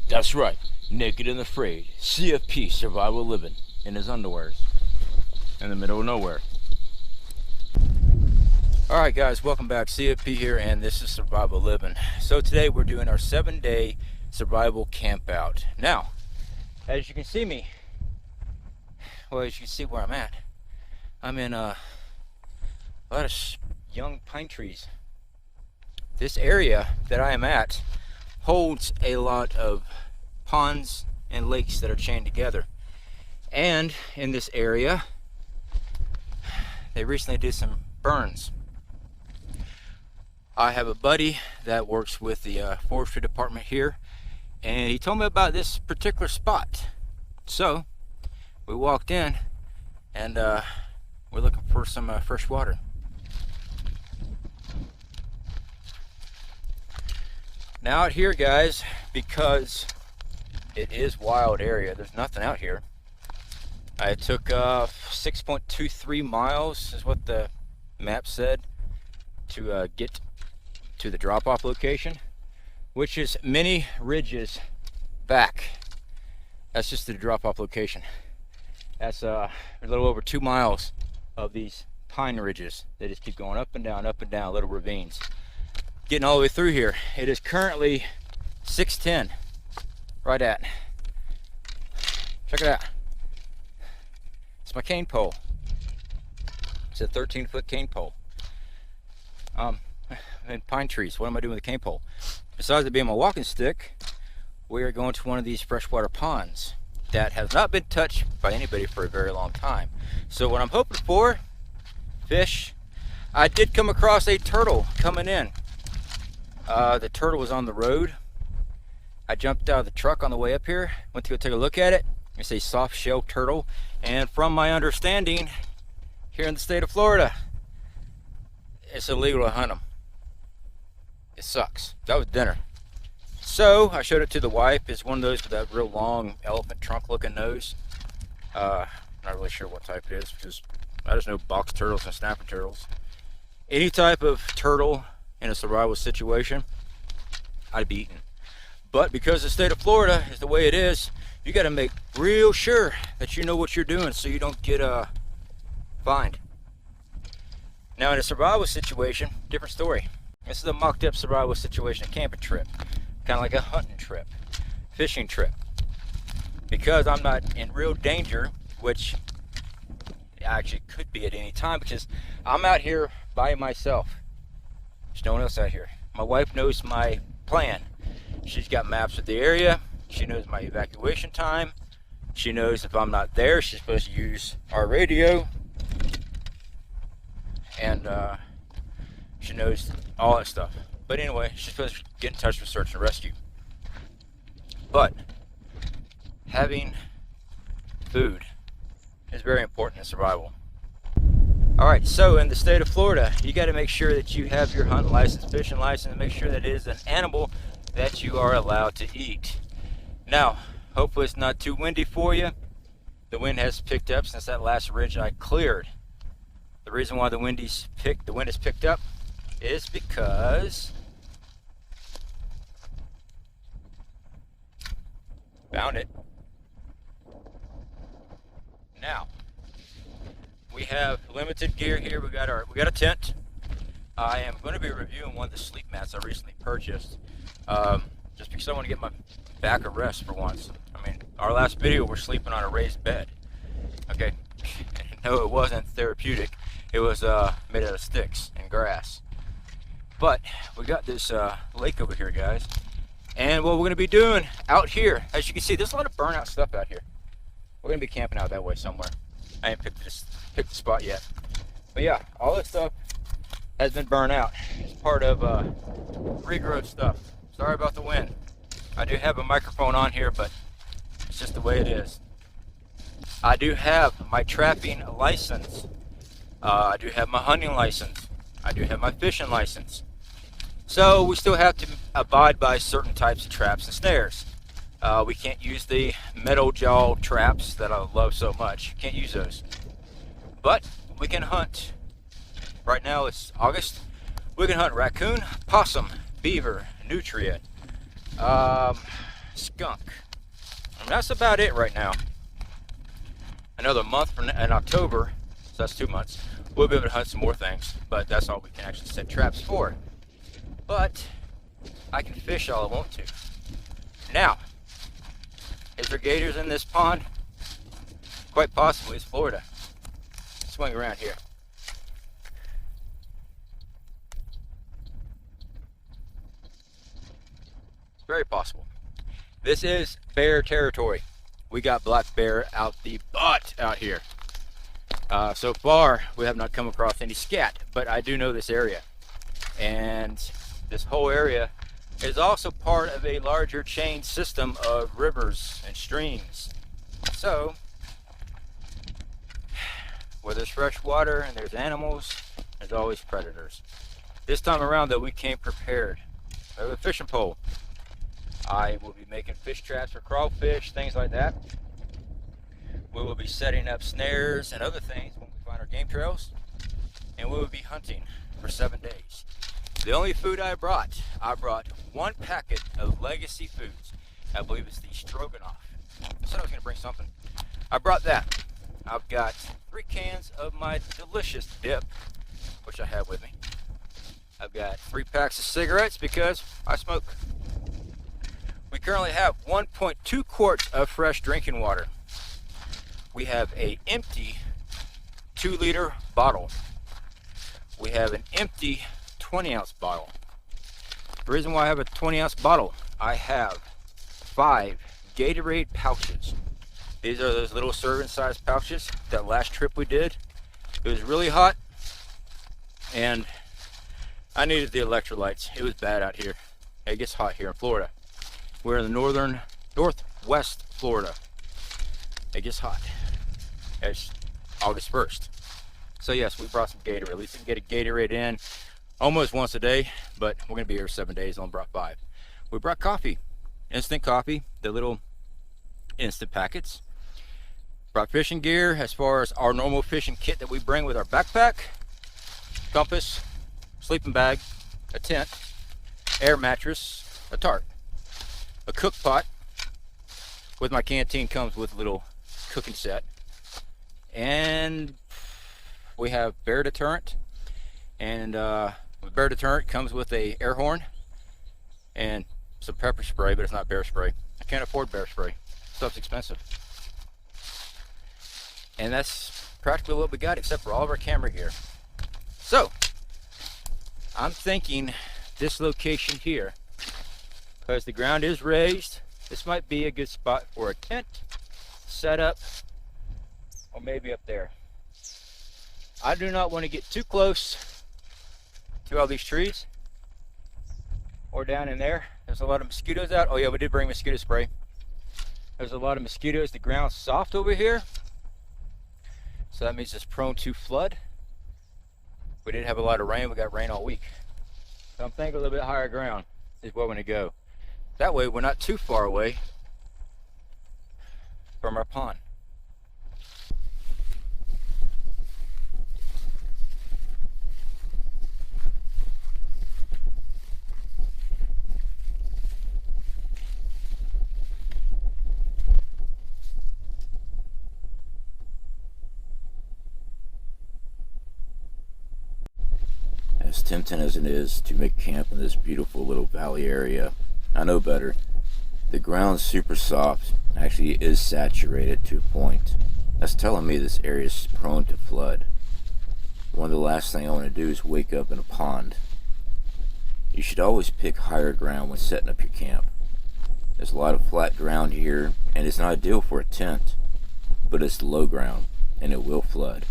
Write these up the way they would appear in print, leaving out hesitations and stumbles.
That's right, naked and afraid, CFP survival living in his underwears in the middle of nowhere. Alright guys, welcome back. CFP here, and this is survival living. So today we're doing our 7-day survival camp out. Now, as you can see me, well, as you can see where I'm at, I'm in a lot of young pine trees. This area that I am at holds a lot of ponds and lakes that are chained together. And in this area, they recently did some burns. I have a buddy that works with the forestry department here, and he told me about this particular spot. So we walked in, and we're looking for some fresh water. Now out here, guys, because it is wild area, there's nothing out here. I took 6.23 miles is what the map said to get to the drop-off location, which is many ridges back. That's just the drop-off location. That's a little over 2 miles of these pine ridges. They just keep going up and down, little ravines. Getting all the way through here. It is currently 6:10, right at. Check it out. It's my cane pole. It's a 13-foot cane pole. And pine trees. What am I doing with the cane pole? Besides it being my walking stick, we are going to one of these freshwater ponds that has not been touched by anybody for a very long time. So what I'm hoping for, fish. I did come across a turtle coming in. The turtle was on the road. I jumped out of the truck on the way up here, went to go take a look at it. It's a soft shell turtle, and from my understanding, here in the state of Florida, it's illegal to hunt them. It sucks. That was dinner. So I showed it to the wife. It's one of those with that real long elephant trunk looking nose. Not really sure what type it is, because I just know box turtles and snapper turtles. Any type of turtle in a survival situation, I'd be eaten. But because the state of Florida is the way it is, you got to make real sure that you know what you're doing so you don't get fined. Now in a survival situation, different story. This is a mocked up survival situation, a camping trip, kind of like a hunting trip, fishing trip. Because I'm not in real danger, which I actually could be at any time, because I'm out here by myself. There's no one else out here. My wife knows my plan. She's got maps of the area. She knows my evacuation time. She knows if I'm not there, she's supposed to use our radio. And she knows all that stuff. But anyway, she's supposed to get in touch with search and rescue. But having food is very important in survival. Alright, so in the state of Florida, you got to make sure that you have your hunting license, fishing license, and make sure that it is an animal that you are allowed to eat. Now, hopefully it's not too windy for you. The wind has picked up since that last ridge I cleared. The reason why the wind has picked up is because found it. Now we have limited gear here. We got a tent. I am going to be reviewing one of the sleep mats I recently purchased, just because I want to get my back a rest for once. I mean, our last video we're sleeping on a raised bed. Okay, no, it wasn't therapeutic. It was made out of sticks and grass. But we got this lake over here, guys, and what we're going to be doing out here, as you can see, there's a lot of burnout stuff out here. We're going to be camping out that way somewhere. I ain't picked the spot yet. But yeah, all this stuff has been burned out. It's part of regrowth stuff. Sorry about the wind. I do have a microphone on here, but it's just the way it is. I do have my trapping license. I do have my hunting license. I do have my fishing license. So we still have to abide by certain types of traps and snares. We can't use the metal jaw traps that I love so much. Can't use those. But we can hunt. Right now it's August. We can hunt raccoon, possum, beaver, nutria, skunk. And that's about it right now. Another month from in October, so that's 2 months, we'll be able to hunt some more things, but that's all we can actually set traps for. But I can fish all I want to. Now, is there gators in this pond? Quite possibly. It's Florida. Swing around here. Very possible. This is bear territory. We got black bear out the butt out here. So far, we have not come across any scat, but I do know this area. And this whole area is also part of a larger chain system of rivers and streams. So, where there's fresh water and there's animals, there's always predators. This time around, though, we came prepared. I have a fishing pole. I will be making fish traps for crawfish, things like that. We will be setting up snares and other things when we find our game trails. And we will be hunting for 7 days. The only food I brought 1 packet of legacy foods. I believe it's the stroganoff. I said I was going to bring something. I brought that. I've got 3 cans of my delicious dip, which I have with me. I've got 3 packs of cigarettes because I smoke. We currently have 1.2 quarts of fresh drinking water. We have an empty 2-liter bottle. We have an empty 20-ounce bottle. The reason why I have a 20-ounce bottle, I have 5 Gatorade pouches. These are those little serving size pouches. That last trip we did, it was really hot and I needed the electrolytes. It was bad out here. It gets hot here in Florida. We're in the northwest Florida. It gets hot. It's August 1st. So yes, we brought some Gatorade. At least we can get a Gatorade in almost once a day, but we're gonna be here 7 days. Only brought 5. We brought coffee, instant coffee, the little instant packets. Brought fishing gear as far as our normal fishing kit that we bring with our backpack, compass, sleeping bag, a tent, air mattress, a tarp, a cook pot. With my canteen comes with a little cooking set, and we have bear deterrent, and bear deterrent comes with a air horn and some pepper spray, but it's not bear spray. I can't afford bear spray. Stuff's expensive. And that's practically what we got, except for all of our camera gear. So I'm thinking this location here, because the ground is raised, this might be a good spot for a tent setup, or maybe up there. I do not want to get too close to all these trees or down in there. There's a lot of mosquitoes out. Oh yeah, we did bring mosquito spray. There's a lot of mosquitoes. The ground's soft over here, so that means it's prone to flood. We did have a lot of rain. We got rain all week. So I'm thinking a little bit higher ground is where we're going to go. That way we're not too far away from our pond. As tempting as it is to make camp in this beautiful little valley area, I know better. The ground's super soft, actually is saturated to a point. That's telling me this area is prone to flood. One of the last things I want to do is wake up in a pond. You should always pick higher ground when setting up your camp. There's a lot of flat ground here, and it's not ideal for a tent, but it's low ground, and it will flood.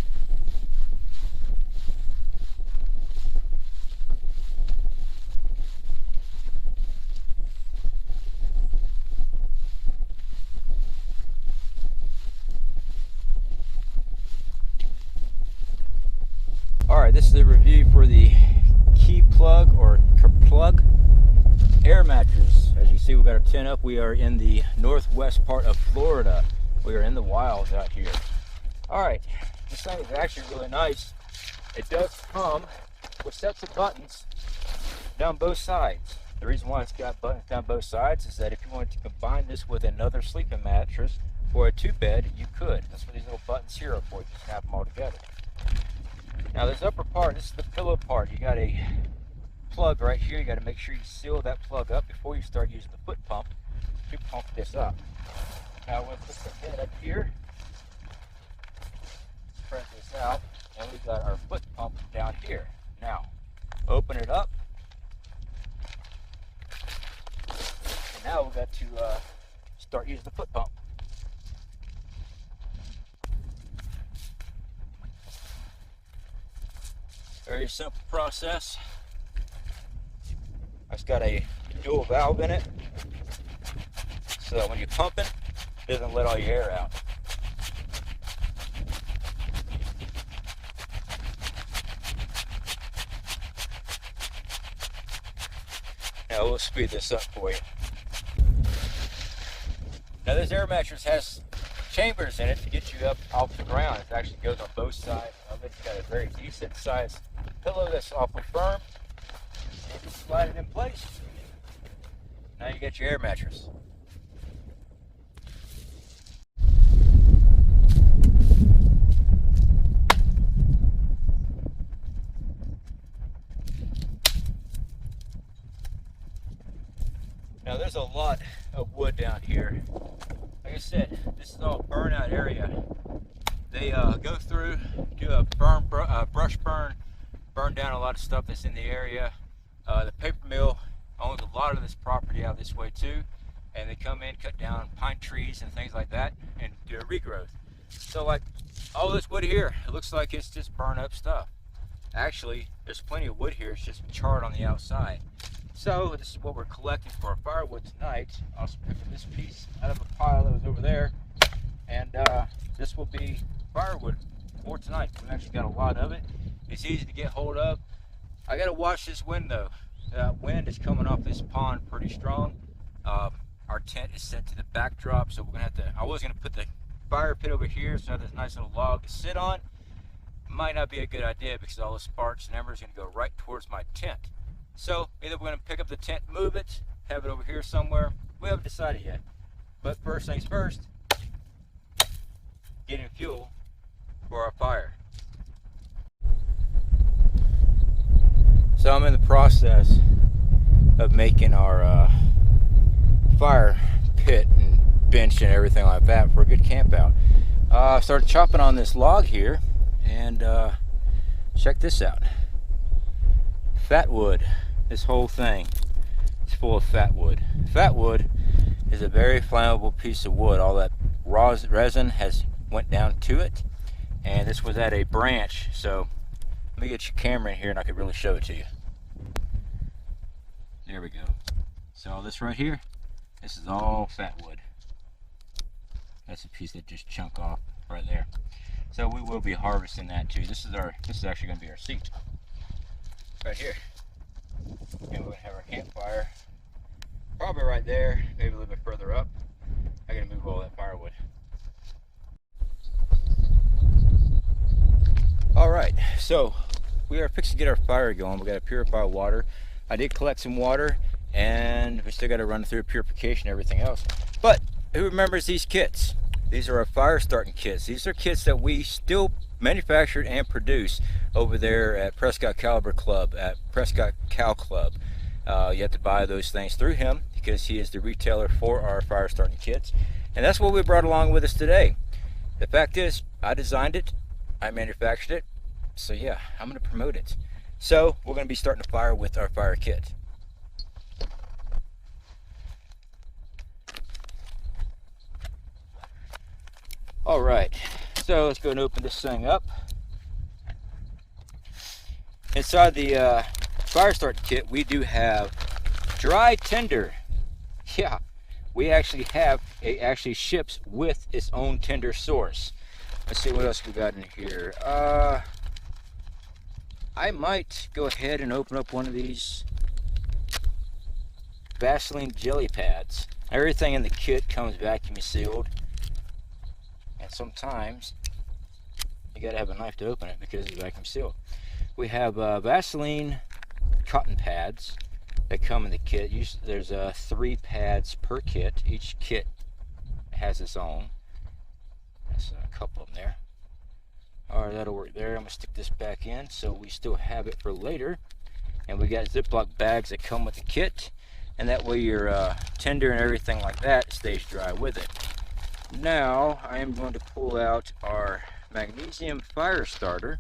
Alright, this is the review for the KEPLUG Air Mattress. As you see, we've got our tent up. We are in the northwest part of Florida. We are in the wilds out here. Alright, this thing is actually really nice. It does come with sets of buttons down both sides. The reason why it's got buttons down both sides is that if you wanted to combine this with another sleeping mattress or a 2-bed, you could. That's what these little buttons here are for. You snap them all together. Now this upper part, this is the pillow part. You got a plug right here. You got to make sure you seal that plug up before you start using the foot pump to pump this up. Now we'll put the head up here, press this out, and we've got our foot pump down here. Now open it up, and now we've got to start using the foot pump. Very simple process. It's got a dual valve in it, so that when you're pumping, it doesn't let all your air out. Now we'll speed this up for you. Now this air mattress has chambers in it to get you up off the ground. It actually goes on both sides of it. It's got a very decent sized pillow that's awfully firm. You can slide it in place. Now you get your air mattress. Now there's a lot of wood down here. Like I said, this is all burnout area. They go through, do a brush burn, burn down a lot of stuff that's in the area. The paper mill owns a lot of this property out this way too, and they come in, cut down pine trees and things like that, and do a regrowth. So like all this wood here, it looks like it's just burned up stuff. Actually, there's plenty of wood here. It's just charred on the outside. So this is what we're collecting for our firewood tonight. I'll pick up this piece out of a pile that was over there, and this will be firewood for tonight. We've actually got a lot of it. It's easy to get hold of. I gotta watch this wind though. Wind is coming off this pond pretty strong. Our tent is set to the backdrop, so we're gonna have to, I was gonna put the fire pit over here so I have this nice little log to sit on. Might not be a good idea because all the sparks and embers are gonna go right towards my tent. So either we're gonna pick up the tent, move it, have it over here somewhere. We haven't decided yet. But first things first, getting fuel for our fire. So I'm in the process of making our fire pit and bench and everything like that for a good camp out. Started chopping on this log here, and check this out. Fat wood. This whole thing is full of fat wood. Fat wood is a very flammable piece of wood. All that raw resin has went down to it, and this was at a branch. So let me get your camera in here and I can really show it to you. There we go. So this right here, this is all fat wood. That's a piece that just chunked off right there. So we will be harvesting that too. This is actually going to be our seat right here. And we're going to have our campfire probably right there, maybe a little bit further up. I got to move all that firewood. All right, so we are fixing to get our fire going. We got to purify water. I did collect some water, and we still got to run through purification and everything else. But who remembers these kits? These are our fire starting kits. These are kits that we still manufactured and produce over there at Prescott Caliber Club, at Prescott Cal Club. You have to buy those things through him because he is the retailer for our fire starting kits. And that's what we brought along with us today. The fact is, I designed it, I manufactured it, so yeah, I'm going to promote it. So we're going to be starting to fire with our fire kit. All right, so let's go and open this thing up. Inside the fire starting kit, we do have dry tinder. Yeah, we actually have, it actually ships with its own tinder source. Let's see what else we got in here. I might go ahead and open up one of these Vaseline jelly pads. Everything in the kit comes vacuum sealed, and sometimes you gotta have a knife to open it because it's vacuum sealed. We have Vaseline cotton pads. that come in the kit. There's 3 pads per kit. Each kit has its own. There's a couple of them there. Alright, that'll work there. I'm going to stick this back in so we still have it for later. And we got Ziploc bags that come with the kit, and that way your tender and everything like that stays dry with it. Now I am going to pull out our magnesium fire starter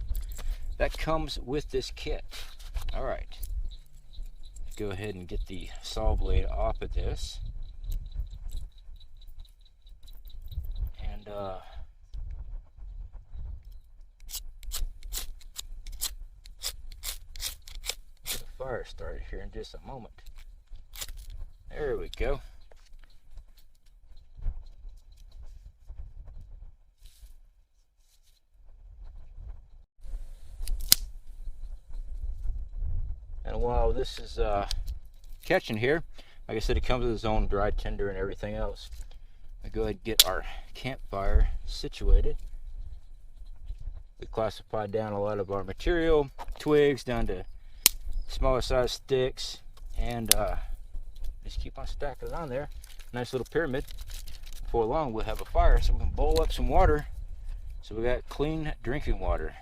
that comes with this kit. Alright, go ahead and get the saw blade off of this. And get the fire started here in just a moment. There we go. And while this is catching here, like I said, it comes with its own dry tinder and everything else. I go ahead and get our campfire situated. We classified down a lot of our material, twigs down to smaller size sticks, and just keep on stacking it on there. Nice little pyramid. Before long we'll have a fire so we can boil up some water. So we got clean drinking water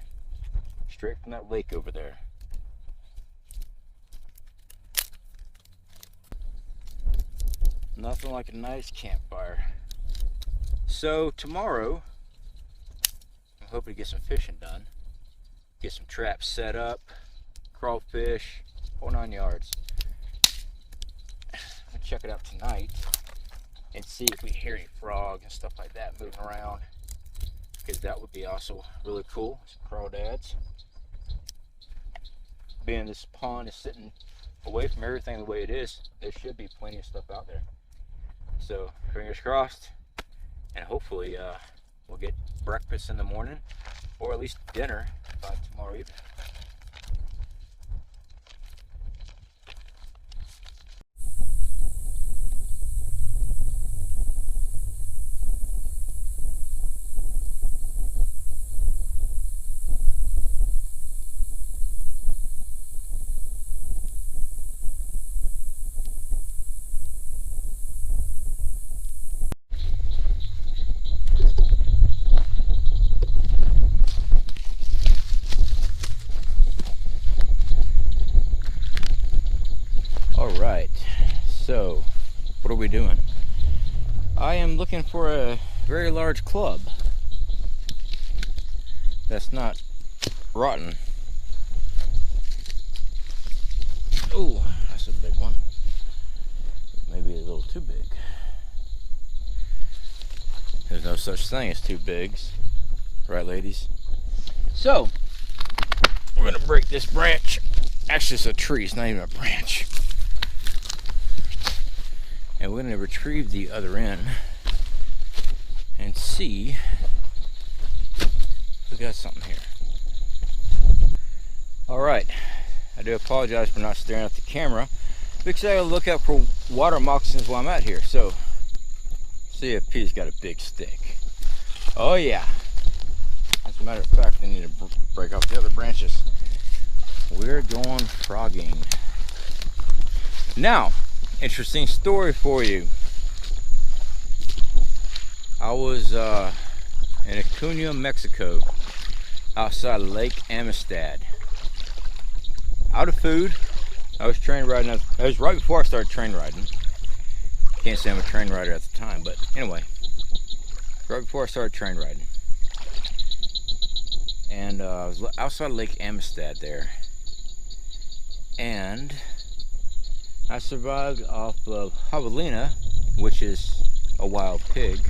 straight from that lake over there. Nothing like a nice campfire. So tomorrow, I'm hoping to get some fishing done. Get some traps set up, crawfish, whole 9 yards. I'm gonna check it out tonight and see if we hear any frogs and stuff like that moving around, because that would be also really cool. Some crawdads. Being this pond is sitting away from everything the way it is, there should be plenty of stuff out there. So fingers crossed, and hopefully we'll get breakfast in the morning, or at least dinner by tomorrow evening. Alright, so what are we doing? I am looking for a very large club that's not rotten. Oh, that's a big one. Maybe a little too big. There's no such thing as too bigs, right, ladies? So we're gonna break this branch. Actually, it's a tree, it's not even a branch. And we're going to retrieve the other end and see if we got something here. Alright, I do apologize for not staring at the camera, because I gotta look out for water moccasins while I'm out here. So, see if P's got a big stick. Oh yeah. As a matter of fact, I need to break off the other branches. We're going frogging. Now, interesting story for you. I was in Acuna, Mexico, outside Lake Amistad. Out of food. I was train riding. It was right before I started train riding. Can't say I'm a train rider at the time, but anyway, right before I started train riding. And I was outside Lake Amistad there. And I survived off of javelina, which is a wild pig,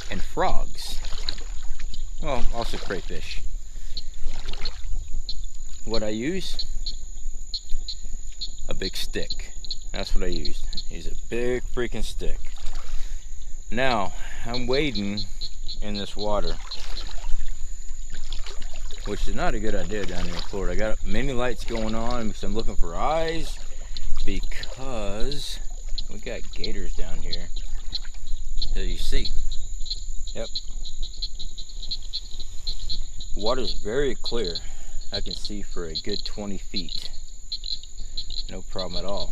and frogs. Well, also crayfish. What I use? A big stick. That's what I used. Use a big freaking stick. Now, I'm wading in this water, which is not a good idea down here in Florida. I got many lights going on because I'm looking for eyes, because we got gators down here. So you see. Yep. Water's very clear. I can see for a good 20 feet. No problem at all.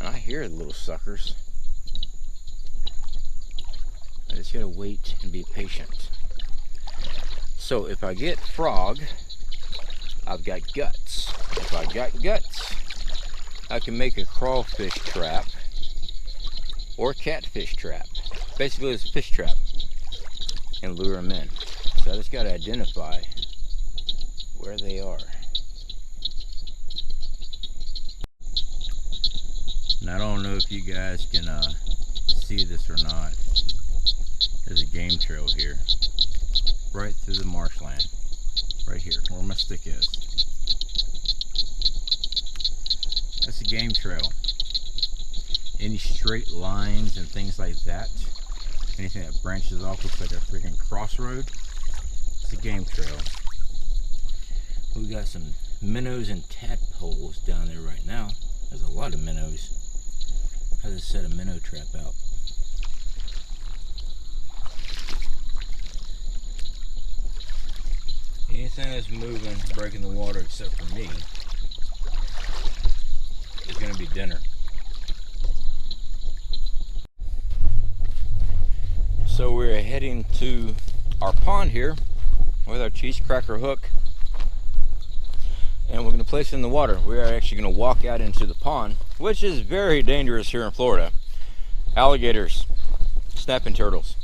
And I hear the little suckers. I just gotta wait and be patient. So if I get frog, I've got guts. If I got guts, I can make a crawfish trap or catfish trap. Basically it's a fish trap and lure them in. So I just gotta identify where they are. Now I don't know if you guys can see this or not. There's a game trail here, right through the marshland, right here, where my stick is. That's a game trail. Any straight lines and things like that, anything that branches off looks like a freaking crossroad, it's a game trail. We got some minnows and tadpoles down there right now. There's a lot of minnows. I just set a minnow trap out. Anything that's moving, breaking the water except for me, is going to be dinner. So we're heading to our pond here with our cheese cracker hook, and we're going to place it in the water. We are actually going to walk out into the pond, which is very dangerous here in Florida. Alligators, snapping turtles.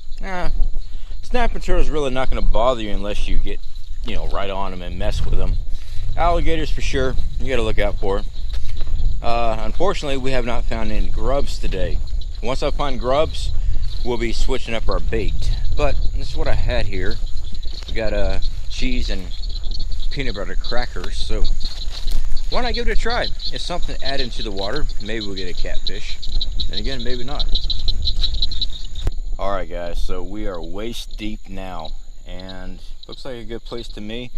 Snapping turtles really not going to bother you unless you get, you know, right on them and mess with them. Alligators for sure, you got to look out for. Unfortunately, we have not found any grubs today. Once I find grubs, we'll be switching up our bait. But this is what I had here. We got cheese and peanut butter crackers, so why not give it a try? It's something to add into the water. Maybe we'll get a catfish, and again, maybe not. Alright guys, so we are waist deep now, and looks like a good place to me.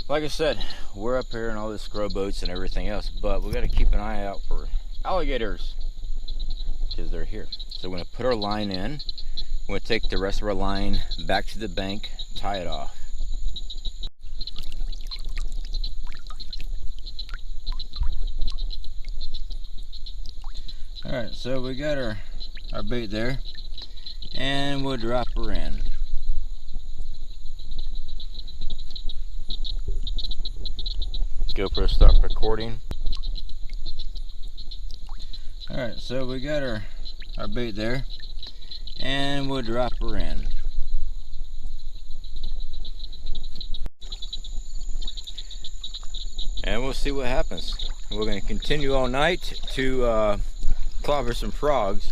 Like I said, we're up here in all the scrub boats and everything else, but we got to keep an eye out for alligators because they're here. So we're going to put our line in. We're going to take the rest of our line back to the bank, tie it off. Alright, so we got our bait there, and we'll drop her in. GoPro stop recording. Alright, so we got our bait there, and we'll drop her in. And we'll see what happens. We're going to continue all night to clobber some frogs,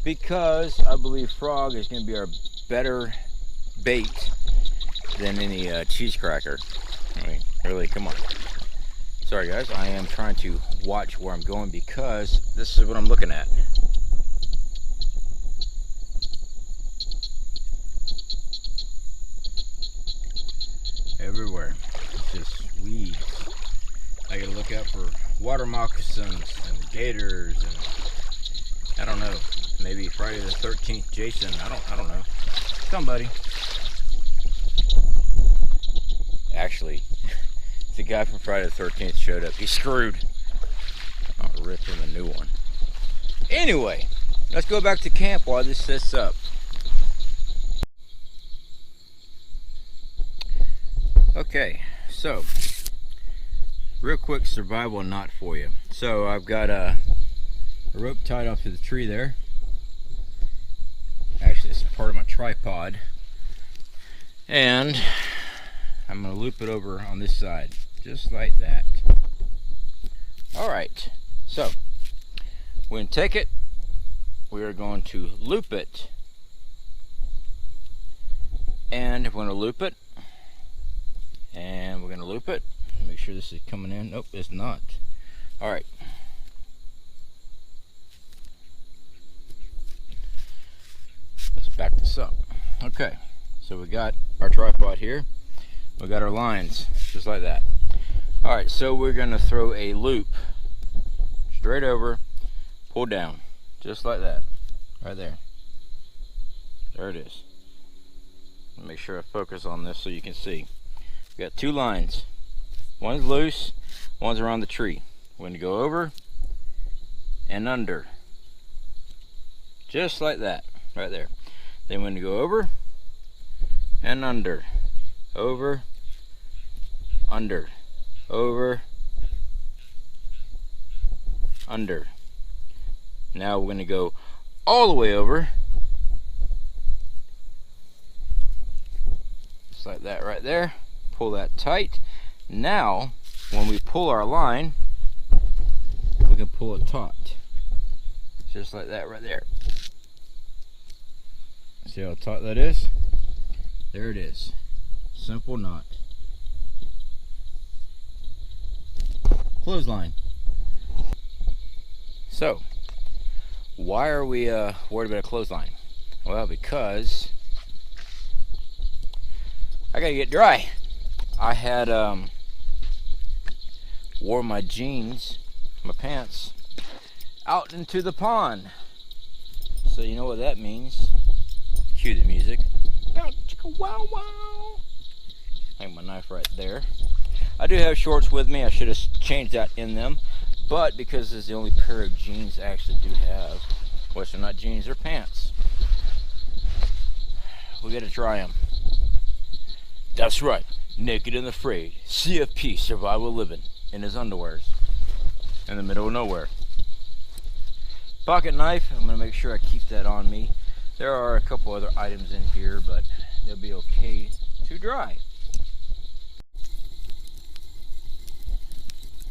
because I believe frog is going to be our better bait than any cheese cracker. I mean, really, come on. Sorry guys, I am trying to watch where I'm going because this is what I'm looking at. Everywhere, it's just weeds. I gotta look out for water moccasins and gators and I don't know, maybe Friday the 13th Jason, I don't know, somebody. Actually, the guy from Friday the 13th showed up. He's screwed. I'll rip him a new one. Anyway, let's go back to camp while this sets up. Okay, so real quick survival knot for you. So I've got a rope tied off to the tree there. Actually, it's part of my tripod. And I'm going to loop it over on this side, just like that. Alright, so we're going to take it, we are going to loop it, and we're going to loop it, and we're going to loop it. Make sure this is coming in. Nope, it's not. Alright. Let's back this up. Okay, so we got our tripod here. We got our lines, just like that. Alright, so we're going to throw a loop straight over, pull down, just like that, right there. There it is. Make sure I focus on this so you can see. We got two lines. One's loose, one's around the tree. We're going to go over and under. Just like that, right there. Then we're going to go over and under. Over, under, over, under. Now we're going to go all the way over. Just like that right there. Pull that tight. Now, when we pull our line, we can pull it taut. Just like that right there. See how taut that is? There it is. Simple knot. Clothesline. So, why are we worried about a clothesline? Well, because I gotta get dry. I had wore my jeans, my pants, out into the pond. So you know what that means. Cue the music. Wow, wow. I have my knife right there. I do have shorts with me. I should have changed that in them, but because this is the only pair of jeans I actually do have, which are not jeans, they're pants, we gotta dry them. That's right, naked and afraid, CFP survival living in his underwears in the middle of nowhere. Pocket knife, I'm gonna make sure I keep that on me. There are a couple other items in here, but they'll be okay to dry.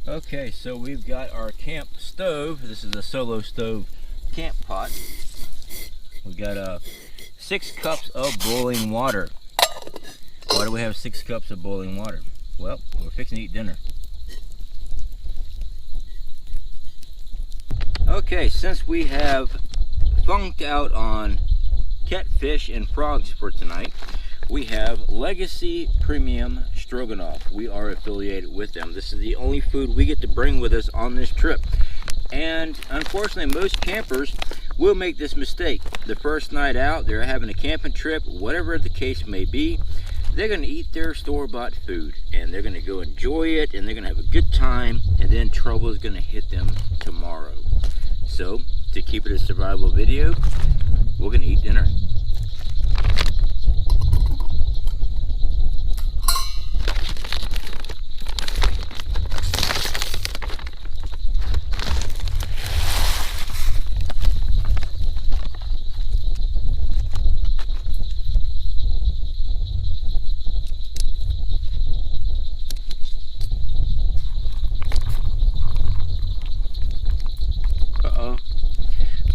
Okay, so we've got our camp stove. This is a solo stove camp pot. We've got 6 cups of boiling water. Why do we have 6 cups of boiling water? Well, we're fixing to eat dinner. Okay, since we have funked out on catfish and frogs for tonight, we have Legacy Premium Stroganoff. We are affiliated with them. This is the only food we get to bring with us on this trip. And unfortunately, most campers will make this mistake. The first night out, they're having a camping trip, whatever the case may be, they're going to eat their store-bought food, and they're going to go enjoy it, and they're going to have a good time, and then trouble is going to hit them tomorrow. So, to keep it a survival video, we're going to eat dinner.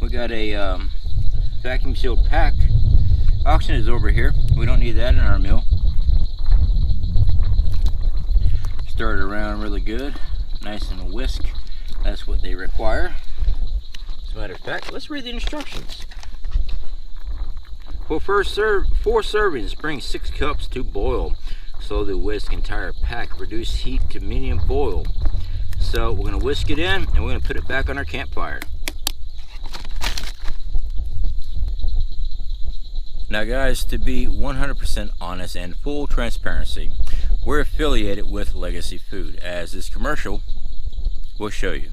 We got a vacuum sealed pack. Oxygen is over here. We don't need that in our meal. Stir it around really good, nice and whisk. That's what they require. As a matter of fact, let's read the instructions. For 4 servings, bring 6 cups to boil. Slowly whisk entire pack. Reduce heat to medium boil. So we're going to whisk it in, and we're going to put it back on our campfire. Now guys, to be 100% honest and full transparency, we're affiliated with Legacy Food, as this commercial will show you.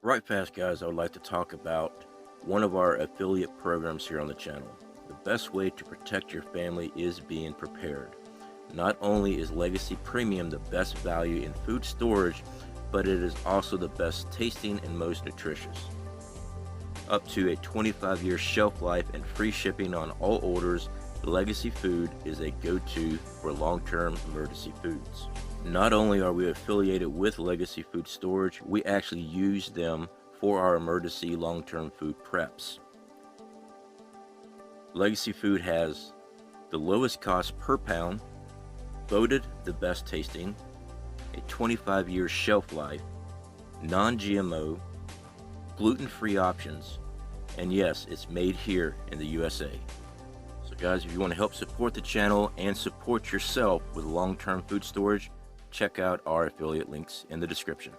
Right fast guys, I would like to talk about one of our affiliate programs here on the channel. The best way to protect your family is being prepared. Not only is Legacy Premium the best value in food storage, but it is also the best tasting and most nutritious. Up to a 25-year shelf life and free shipping on all orders, Legacy Food is a go-to for long-term emergency foods. Not only are we affiliated with Legacy Food Storage, we actually use them for our emergency long-term food preps. Legacy Food has the lowest cost per pound, voted the best tasting, a 25-year shelf life, non-GMO, gluten-free options, and yes, it's made here in the USA. So guys, if you want to help support the channel and support yourself with long-term food storage, check out our affiliate links in the description.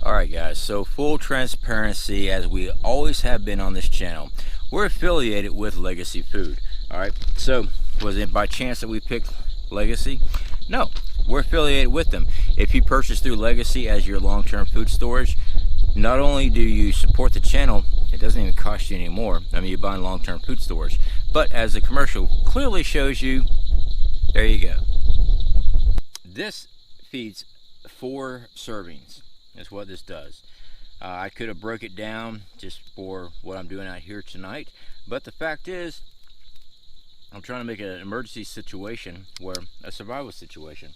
Alright guys, so full transparency, as we always have been on this channel, we're affiliated with Legacy Food. Alright, so was it by chance that we picked Legacy? No, we're affiliated with them. If you purchase through Legacy as your long-term food storage, not only do you support the channel, it doesn't even cost you anymore. I mean, you're buying long-term food storage. But as the commercial clearly shows you, there you go. This feeds 4 servings, is what this does. I could have broke it down just for what I'm doing out here tonight, but the fact is, I'm trying to make an emergency situation where a survival situation.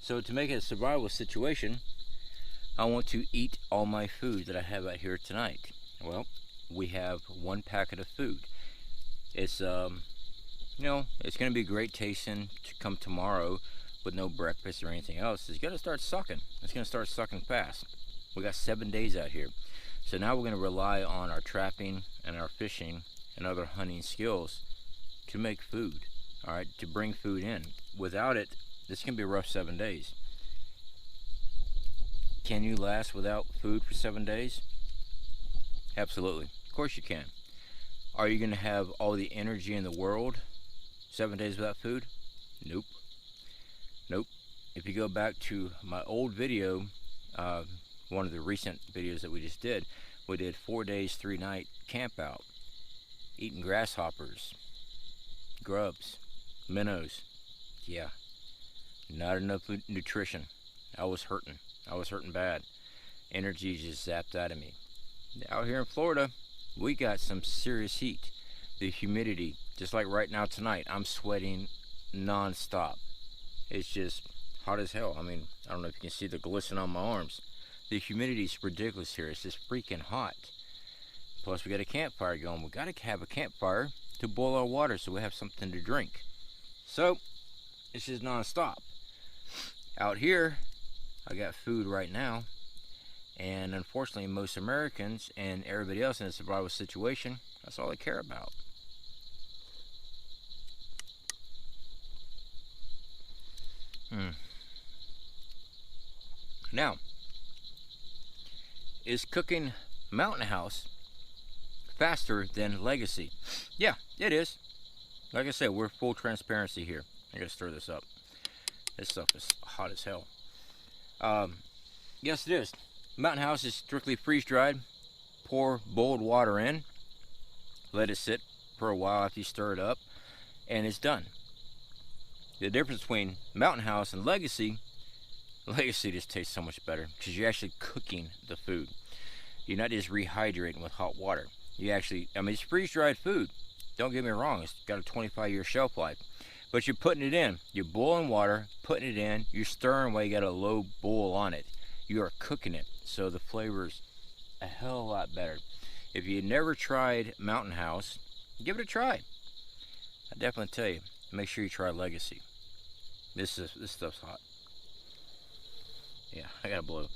So to make it a survival situation, I want to eat all my food that I have out here tonight. Well, we have 1 packet of food. It's you know, it's going to be great tasting to come tomorrow with no breakfast or anything else. It's going to start sucking. It's going to start sucking fast. We got 7 days out here. So now we're going to rely on our trapping and our fishing and other hunting skills to make food. All right, to bring food in. Without it, this can be a rough 7 days. Can you last without food for 7 days? Absolutely. Of course you can. Are you going to have all the energy in the world 7 days without food? Nope. Nope. If you go back to my old video, one of the recent videos that we just did, we did 4 days, 3 night camp out, eating grasshoppers, grubs, minnows. Yeah, not enough nutrition. I was hurting. I was hurting bad. Energy just zapped out of me. Out here in Florida, we got some serious heat. The humidity, just like right now tonight, I'm sweating non-stop. It's just hot as hell. I mean, I don't know if you can see the glisten on my arms. The humidity is ridiculous here. It's just freaking hot. Plus, we got a campfire going. We got to have a campfire to boil our water so we have something to drink. So, it's just non-stop. Out here, I got food right now. And unfortunately, most Americans and everybody else in a survival situation, that's all they care about. Now, is cooking Mountain House faster than Legacy? Yeah, it is. Like I said, we're full transparency here. I gotta stir this up. This stuff is hot as hell. Yes, it is. Mountain House is strictly freeze-dried. Pour boiled water in. Let it sit for a while after you stir it up. And it's done. The difference between Mountain House and Legacy just tastes so much better because you're actually cooking the food. You're not just rehydrating with hot water. You actually, I mean, it's freeze-dried food. Don't get me wrong, it's got a 25-year shelf life. But you're putting it in. You're boiling water, putting it in, you're stirring while you got a low boil on it. You are cooking it, so the flavor's a hell of a lot better. If you never tried Mountain House, give it a try. I definitely tell you, make sure you try Legacy. This stuff's hot. Yeah, I gotta blow.